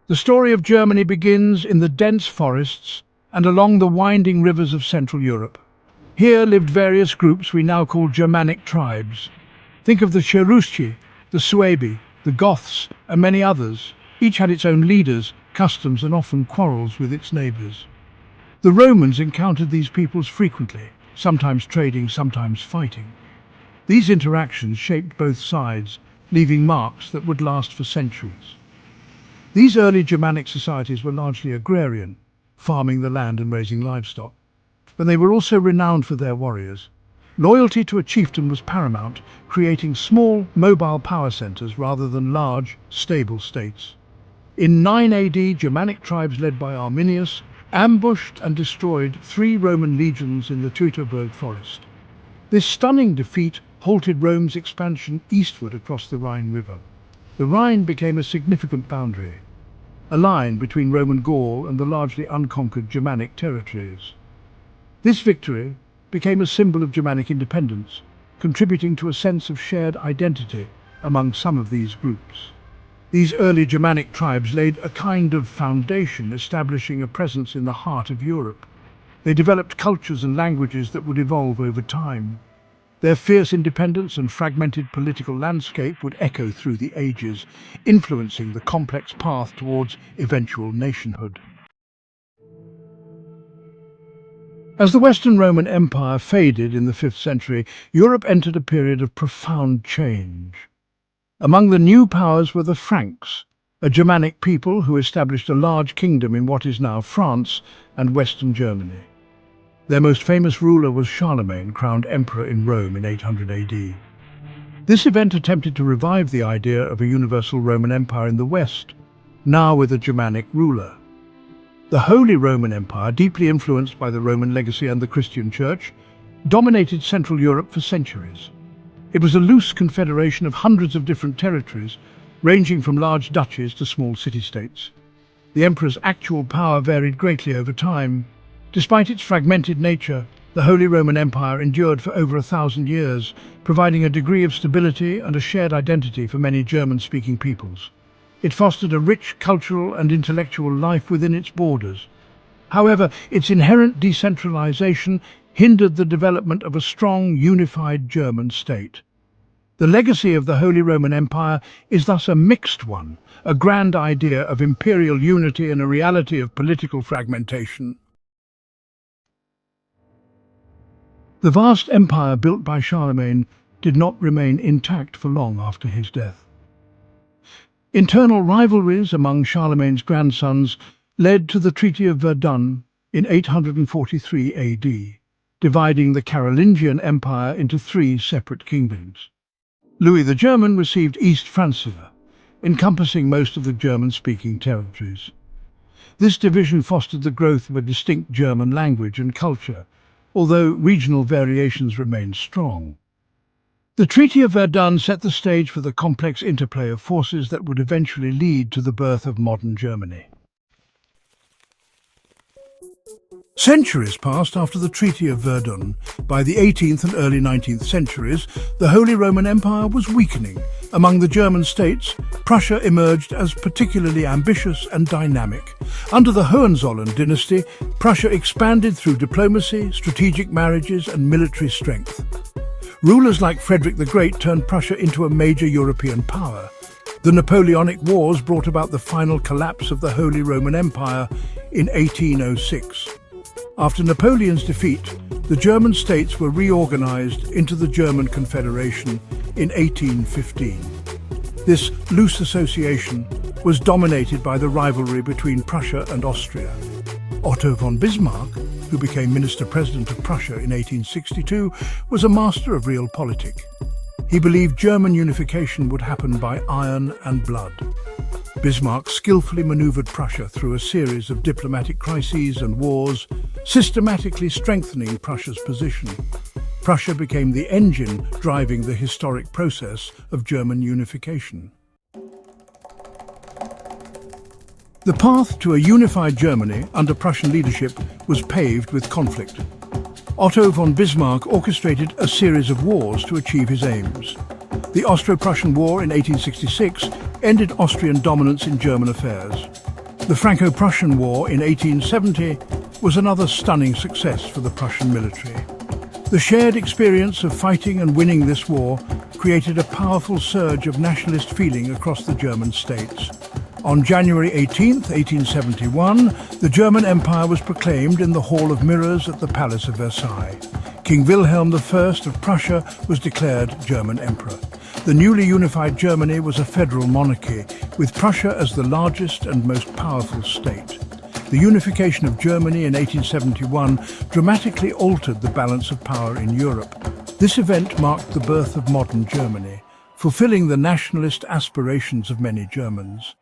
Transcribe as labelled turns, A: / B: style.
A: The story of Germany begins in the dense forests and along the winding rivers of Central Europe. Here lived various groups we now call Germanic tribes. Think of the Cherusci, the Suebi, the Goths, and many others. Each had its own leaders, customs, and often quarrels with its neighbours. The Romans encountered these peoples frequently, sometimes trading, sometimes fighting. These interactions shaped both sides, leaving marks that would last for centuries. These early Germanic societies were largely agrarian, farming the land and raising livestock. But they were also renowned for their warriors. Loyalty to a chieftain was paramount, creating small, mobile power centres rather than large, stable states. In 9 AD, Germanic tribes led by Arminius ambushed and destroyed 3 Roman legions in the Teutoburg forest. This stunning defeat halted Rome's expansion eastward across the Rhine River. The Rhine became a significant boundary, a line between Roman Gaul and the largely unconquered Germanic territories. This victory became a symbol of Germanic independence, contributing to a sense of shared identity among some of these groups. These early Germanic tribes laid a kind of foundation, establishing a presence in the heart of Europe. They developed cultures and languages that would evolve over time. Their fierce independence and fragmented political landscape would echo through the ages, influencing the complex path towards eventual nationhood. As the Western Roman Empire faded in the 5th century, Europe entered a period of profound change. Among the new powers were the Franks, a Germanic people who established a large kingdom in what is now France and Western Germany. Their most famous ruler was Charlemagne, crowned emperor in Rome in 800 AD. This event attempted to revive the idea of a universal Roman Empire in the West, now with a Germanic ruler. The Holy Roman Empire, deeply influenced by the Roman legacy and the Christian Church, dominated Central Europe for centuries. It was a loose confederation of hundreds of different territories, ranging from large duchies to small city-states. The emperor's actual power varied greatly over time. Despite its fragmented nature, the Holy Roman Empire endured for over 1,000 years, providing a degree of stability and a shared identity for many German-speaking peoples. It fostered a rich cultural and intellectual life within its borders. However, its inherent decentralization hindered the development of a strong, unified German state. The legacy of the Holy Roman Empire is thus a mixed one, a grand idea of imperial unity and a reality of political fragmentation. The vast empire built by Charlemagne did not remain intact for long after his death. Internal rivalries among Charlemagne's grandsons led to the Treaty of Verdun in 843 AD, dividing the Carolingian Empire into 3 separate kingdoms. Louis the German received East Francia, encompassing most of the German-speaking territories. This division fostered the growth of a distinct German language and culture, although regional variations remained strong. The Treaty of Verdun set the stage for the complex interplay of forces that would eventually lead to the birth of modern Germany. Centuries passed after the Treaty of Verdun. By the 18th and early 19th centuries, the Holy Roman Empire was weakening. Among the German states, Prussia emerged as particularly ambitious and dynamic. Under the Hohenzollern dynasty, Prussia expanded through diplomacy, strategic marriages, and military strength. Rulers like Frederick the Great turned Prussia into a major European power. The Napoleonic Wars brought about the final collapse of the Holy Roman Empire in 1806. After Napoleon's defeat, the German states were reorganized into the German Confederation in 1815. This loose association was dominated by the rivalry between Prussia and Austria. Otto von Bismarck, who became Minister-President of Prussia in 1862, was a master of realpolitik. He believed German unification would happen by iron and blood. Bismarck skillfully maneuvered Prussia through a series of diplomatic crises and wars, systematically strengthening Prussia's position. Prussia became the engine driving the historic process of German unification. The path to a unified Germany under Prussian leadership was paved with conflict. Otto von Bismarck orchestrated a series of wars to achieve his aims. The Austro-Prussian War in 1866 ended Austrian dominance in German affairs. The Franco-Prussian War in 1870 was another stunning success for the Prussian military. The shared experience of fighting and winning this war created a powerful surge of nationalist feeling across the German states. On January 18, 1871, the German Empire was proclaimed in the Hall of Mirrors at the Palace of Versailles. King Wilhelm I of Prussia was declared German Emperor. The newly unified Germany was a federal monarchy, with Prussia as the largest and most powerful state. The unification of Germany in 1871 dramatically altered the balance of power in Europe. This event marked the birth of modern Germany, fulfilling the nationalist aspirations of many Germans.